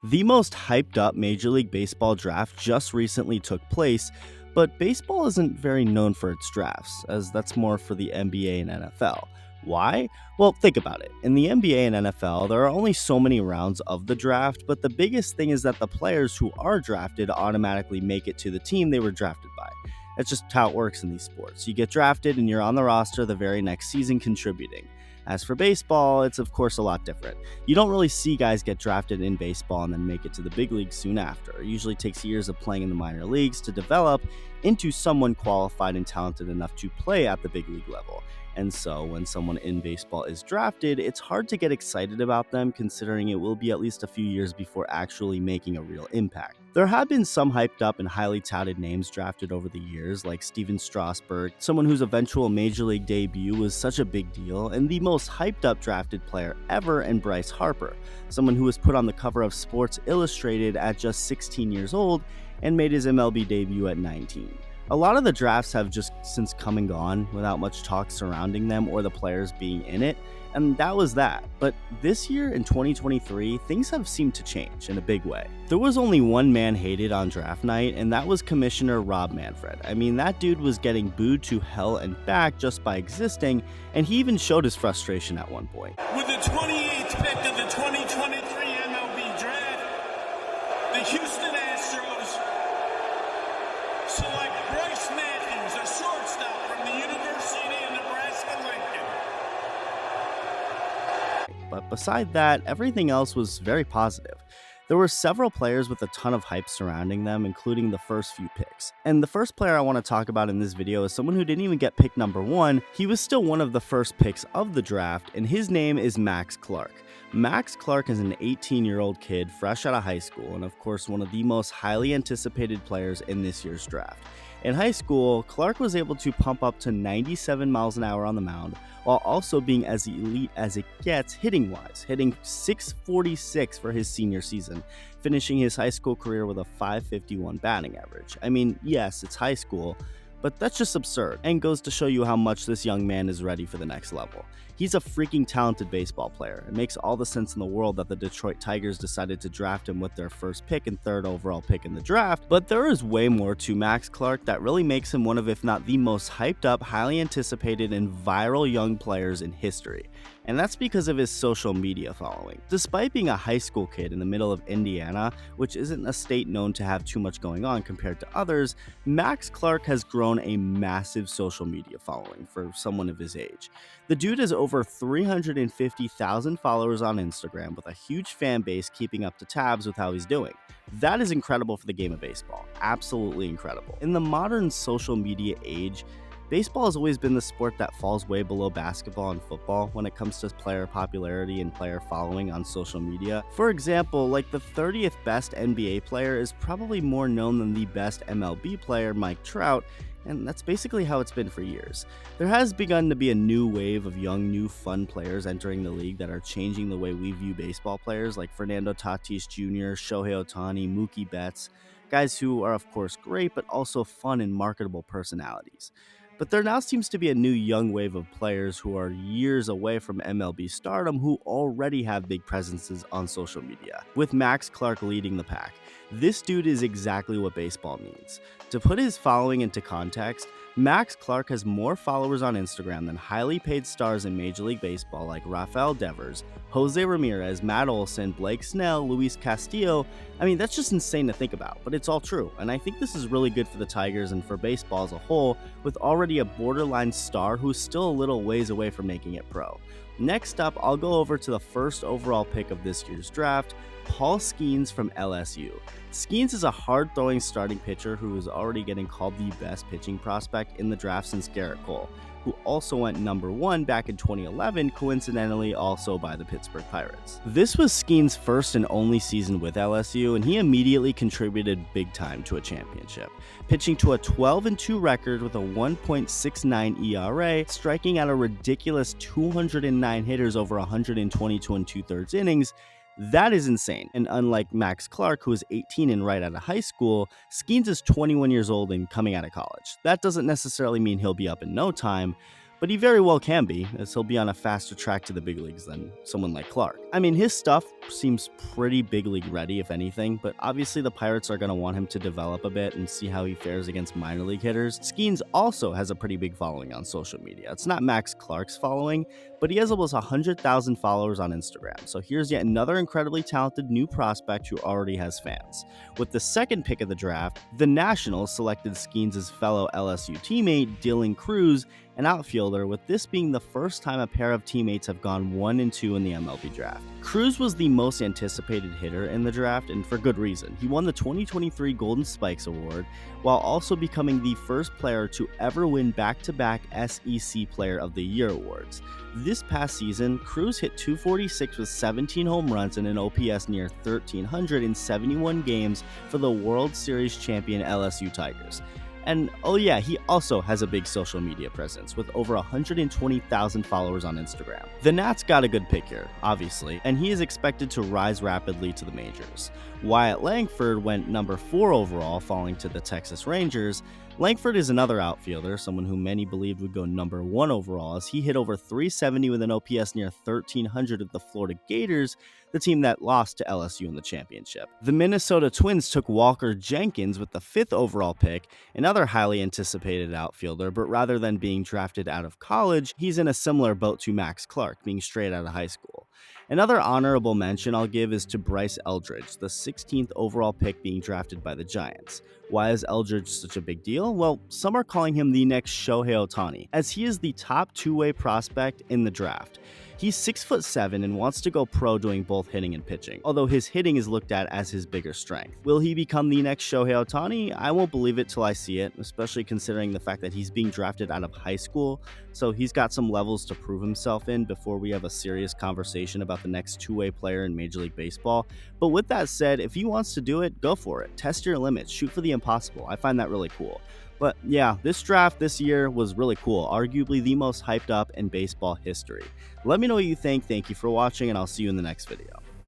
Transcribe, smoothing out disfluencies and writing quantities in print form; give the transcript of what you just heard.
The most hyped up Major League Baseball draft just recently took place, but baseball isn't very known for its drafts, as that's more for the NBA and NFL. Why? Well, think about it. In the NBA and NFL, there are only so many rounds of the draft, but the biggest thing is that the players who are drafted automatically make it to the team they were drafted by. That's just how it works in these sports. You get drafted and you're on the roster the very next season contributing. As for baseball, it's of course a lot different. You don't really see guys get drafted in baseball and then make it to the big leagues soon after. It usually takes years of playing in the minor leagues to develop into someone qualified and talented enough to play at the big league level. And so, when someone in baseball is drafted, it's hard to get excited about them considering it will be at least a few years before actually making a real impact. There have been some hyped up and highly touted names drafted over the years, like Steven Strasburg, someone whose eventual major league debut was such a big deal, and the most hyped up drafted player ever, and Bryce Harper, someone who was put on the cover of Sports Illustrated at just 16 years old and made his MLB debut at 19. A lot of the drafts have just since come and gone without much talk surrounding them or the players being in it, and that was that. But this year in 2023, things have seemed to change in a big way. There was only one man hated on draft night, and that was Commissioner Rob Manfred. I mean, that dude was getting booed to hell and back just by existing, and he even showed his frustration at one point. With the 28th pick of the 2023 MLB draft, the Houston Astros select Bryce Matthews, a shortstop from the University of Nebraska-Lincoln. But beside that, everything else was very positive. There were several players with a ton of hype surrounding them, including the first few picks. And the first player I want to talk about in this video is someone who didn't even get pick number 1. He was still one of the first picks of the draft, and his name is Max Clark. Max Clark is an 18-year-old kid fresh out of high school, and of course one of the most highly anticipated players in this year's draft. In high school, Clark was able to pump up to 97 miles an hour on the mound, while also being as elite as it gets hitting-wise, hitting .646 for his senior season, finishing his high school career with a .551 batting average. I mean, yes, it's high school, but that's just absurd, and goes to show you how much this young man is ready for the next level. He's a freaking talented baseball player. It makes all the sense in the world that the Detroit Tigers decided to draft him with their first pick and third overall pick in the draft, but there is way more to Max Clark that really makes him one of, if not the most hyped up, highly anticipated, and viral young players in history. And that's because of his social media following. Despite being a high school kid in the middle of Indiana, which isn't a state known to have too much going on compared to others, Max Clark has grown a massive social media following for someone of his age. The dude has over 350,000 followers on Instagram with a huge fan base keeping up to tabs with how he's doing. That is incredible for the game of baseball. Absolutely incredible. In the modern social media age, baseball has always been the sport that falls way below basketball and football when it comes to player popularity and player following on social media. For example, like the 30th best NBA player is probably more known than the best MLB player, Mike Trout, and that's basically how it's been for years. There has begun to be a new wave of young, new, fun players entering the league that are changing the way we view baseball players, like Fernando Tatis Jr., Shohei Ohtani, Mookie Betts, guys who are of course great, but also fun and marketable personalities. But there now seems to be a new young wave of players who are years away from MLB stardom who already have big presences on social media, with Max Clark leading the pack. This dude is exactly what baseball needs. To put his following into context, Max Clark has more followers on Instagram than highly paid stars in Major League Baseball like Rafael Devers, Jose Ramirez, Matt Olson, Blake Snell, Luis Castillo. I mean, that's just insane to think about, but it's all true, and I think this is really good for the Tigers and for baseball as a whole, with already a borderline star who's still a little ways away from making it pro. Next up, I'll go over to the first overall pick of this year's draft, Paul Skeens from LSU. Skeens is a hard-throwing starting pitcher who is already getting called the best pitching prospect in the draft since Garrett Cole, who also went number 1 back in 2011, coincidentally also by the Pittsburgh Pirates. This was Skeens' first and only season with LSU, and he immediately contributed big time to a championship, pitching to a 12-2 record with a 1.69 ERA, striking out a ridiculous 209 hitters over 122 2/3 innings. That is insane, and unlike Max Clark, who is 18 and right out of high school, Skeens is 21 years old and coming out of college. That doesn't necessarily mean he'll be up in no time, but he very well can be, as he'll be on a faster track to the big leagues than someone like Clark. I mean, his stuff seems pretty big league ready, if anything, but obviously the Pirates are going to want him to develop a bit and see how he fares against minor league hitters. Skeens also has a pretty big following on social media. It's not Max Clark's following, but he has almost 100,000 followers on Instagram, so here's yet another incredibly talented new prospect who already has fans. With the second pick of the draft, the Nationals selected Skeens' fellow LSU teammate Dylan Cruz, an outfielder, with this being the first time a pair of teammates have gone 1 and 2 in the MLB draft. Cruz was the most anticipated hitter in the draft, and for good reason. He won the 2023 Golden Spikes Award, while also becoming the first player to ever win back-to-back SEC Player of the Year awards. This past season, Cruz hit .246 with 17 home runs and an OPS near 1,300 in 71 games for the World Series champion LSU Tigers. And oh yeah, he also has a big social media presence with over 120,000 followers on Instagram. The Nats got a good pick here, obviously, and he is expected to rise rapidly to the majors. Wyatt Langford went number 4 overall, falling to the Texas Rangers. Langford is another outfielder, someone who many believed would go number 1 overall, as he hit over .370 with an OPS near 1,300 with the Florida Gators, the team that lost to LSU in the championship. The Minnesota Twins took Walker Jenkins with the 5th overall pick, another highly anticipated outfielder, but rather than being drafted out of college, he's in a similar boat to Max Clark, being straight out of high school. Another honorable mention I'll give is to Bryce Eldridge, the 16th overall pick being drafted by the Giants. Why is Eldridge such a big deal? Well, some are calling him the next Shohei Ohtani, as he is the top two-way prospect in the draft. He's 6'7" and wants to go pro doing both hitting and pitching, although his hitting is looked at as his bigger strength. Will he become the next Shohei Ohtani? I won't believe it till I see it, especially considering the fact that he's being drafted out of high school, so he's got some levels to prove himself in before we have a serious conversation about the next two-way player in Major League Baseball. But with that said, if he wants to do it, go for it. Test your limits, shoot for the impossible. I find that really cool. But yeah, this draft this year was really cool, arguably the most hyped up in baseball history. Let me know what you think. Thank you for watching, and I'll see you in the next video.